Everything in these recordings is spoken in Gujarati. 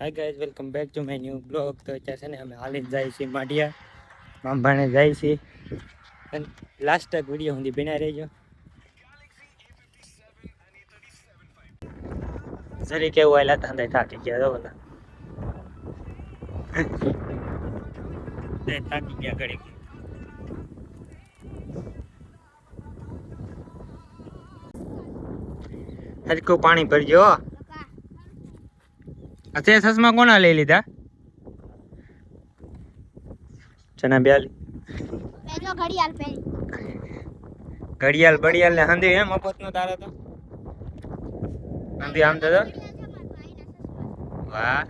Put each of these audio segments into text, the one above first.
Hi guys, welcome back to my new blog. તો અત્યારે છે ને અમે હાલીને જાય છીએ માઢિયા, મામભાણે જાય છીએ. અને લાસ્ટ તક વિડીયો સુધી બના રહેજો. જરી કેવું આયલા હતા થાકી ગયા બધા. થાકી ગયા ઘડી. હરકું પાણી ભરજો. અત્યારે સસમા કોના લઈ લીધા? ચના બ્યાલી ઘડિયાળ બડિયાળ ને હંધી એમ મફત નો તારે તો હંધી આમ તો વાહ.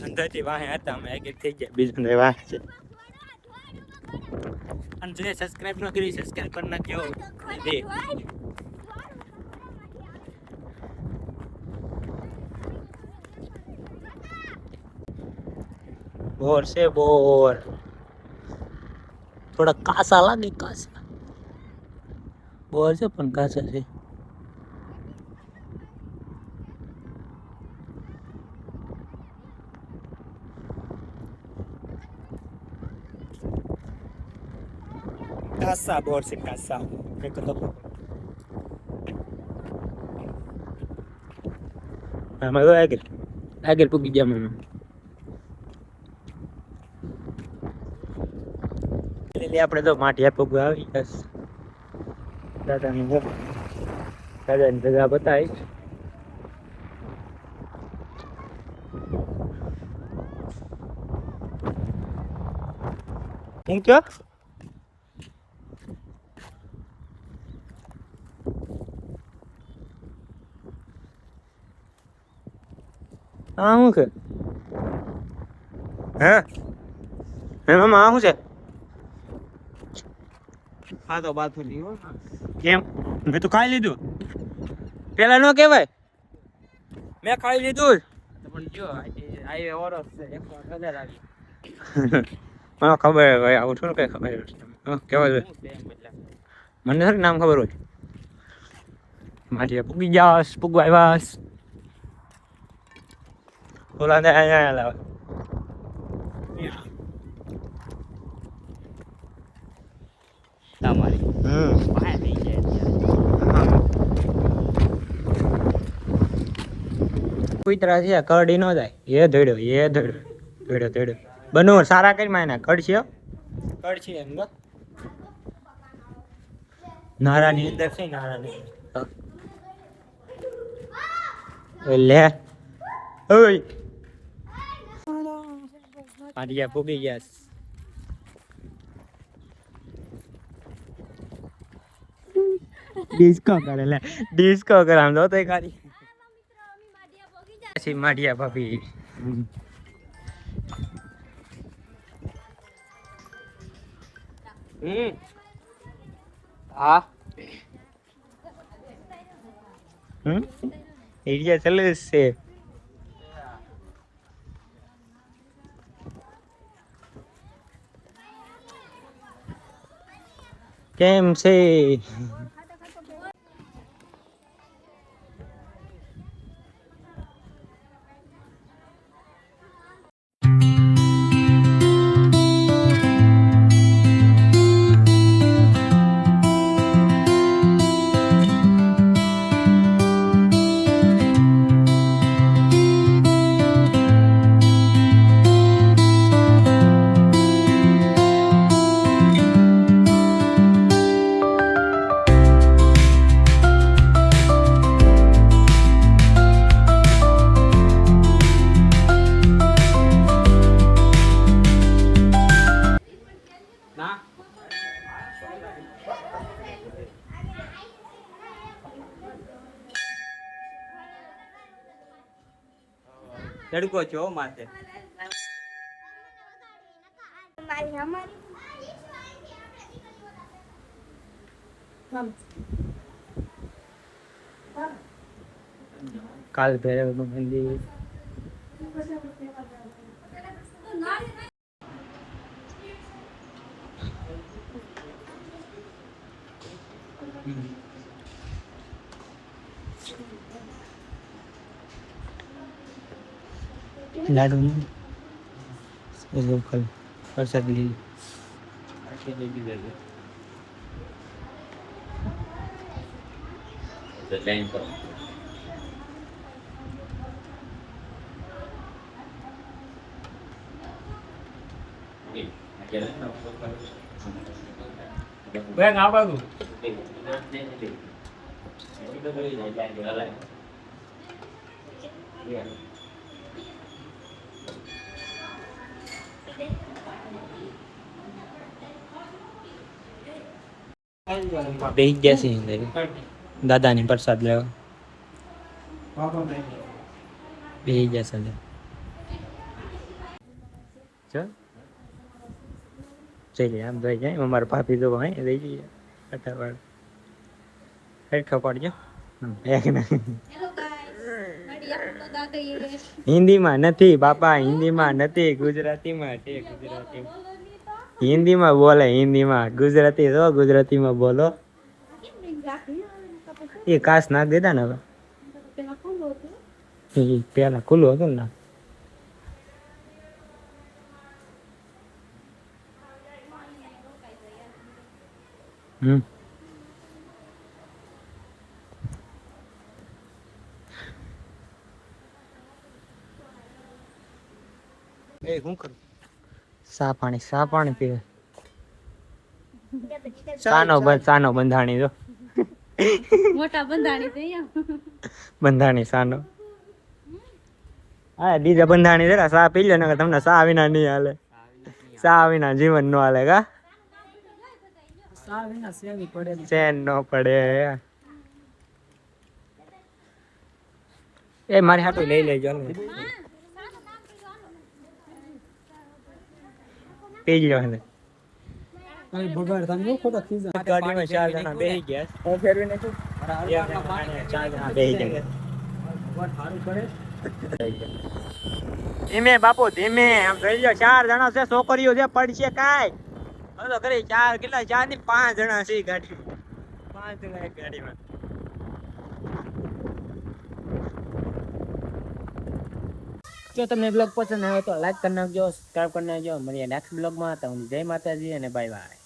અંદરથી વાહે હતા અમે આગળ થઈ ગયા, બીજું વાહ છે. અને જે સબસ્ક્રાઇબ ન કરી સબસ્ક્રાઇબ કરી નાખજો. બોર છે બોર, થોડા કાસા લાગે. કાસા બોર છે પણ કાસા છે. કાસા બોર છે કાસા. આગળ આગળ પૂગી ગયા મને. આપણે તો માઠિયા પૂગવા આવી બસ. દાદાની જગા બતાવી. હું કયો હા શું છે? હે મામા આ શું છે? હા તો બાત કેમ મેં તો ખાઈ લીધું. પેલા ન કહેવાય મેં ખાઈ લીધું પણ જો આવી ઓરસ છે. મને ખબર ભાઈ, આવું થોડું કઈ ખબર કેવાય. મને સર નામ ખબર હોય. મારી પૂગી જાસ પૂગવા આવ્યાસ. ઓલા ને અહીંયા લાવે. તમારી બહાર થઈ જાય કુતરા છે. કરડી ન જાય. એ ધોડ્યો ધોડ્યો બનો સારા કરી માં એના કડશે એમ નારાની અંદર છે. નારાની લે ઓય આડિયા પૂગી ગયા. ડિસ્કો કરે લે ડિસ્કો કરે આમ તો ખાલી પછી માઢિયા ભાભી. હા એરિયા ચાલે છે. કેમ છે? તડકો છો માથે. કાલ ભૈરવનું મંદિર. લાડુ વરસાદ લીધી. બેસી ગયા છે અંદર દાદાની પ્રસાદ લેવા. બેસી ગયા છે અંદર. ચલી આમ ભાઈ જાય અમારા ભાભી તો ભાઈ રહી જઈએ કટાવાળ હેઠ પાડજો એક ના હિન્દીમાં નથી બાપા, હિન્દીમાં નથી, ગુજરાતીમાં છે. ગુજરાતીમાં હિન્દીમાં બોલે, હિન્દીમાં. ગુજરાતી તો ગુજરાતીમાં બોલો. એ કાસ નાખ દેતા ને હવે. પેલા ખુલ્લું હતું ને. શું કરું? સા પાણી પીવે. સાનો બંધાણી જો મોટા બંધાણી સાનો. હા બીજા બંધાણી જરા સા પી લે ને તમને સા વિના નહીં હાલે. સા વિના જીવન નો હાલે. કા સા વિના ચેન નો પડે. એ મારી હાટુ લઈ લેજો પી લો. ગાડીમાં 4 જણા બેસી ગયા. હું ફેરવી નાખું. 4 જણા બેસી ગયા. ધીમે બાપુ ધીમે. આમ જોઈ લો 4 જણા છે. છોકરીઓ છે પડશે કાંઈ. તો કરી 4 કેટલા 4 ની 5 જણા છે ગાડીમાં. 5 જણા એક ગાડીમાં. જો તમને બ્લોગ પસંદ આવ્યો તો લાઈક કરી નાખજો, સબસ્ક્રાઈબ કરી નાખજો. મળીએ નેક્સ્ટ બ્લોગમાં. તમને જય માતાજી અને બાય બાય.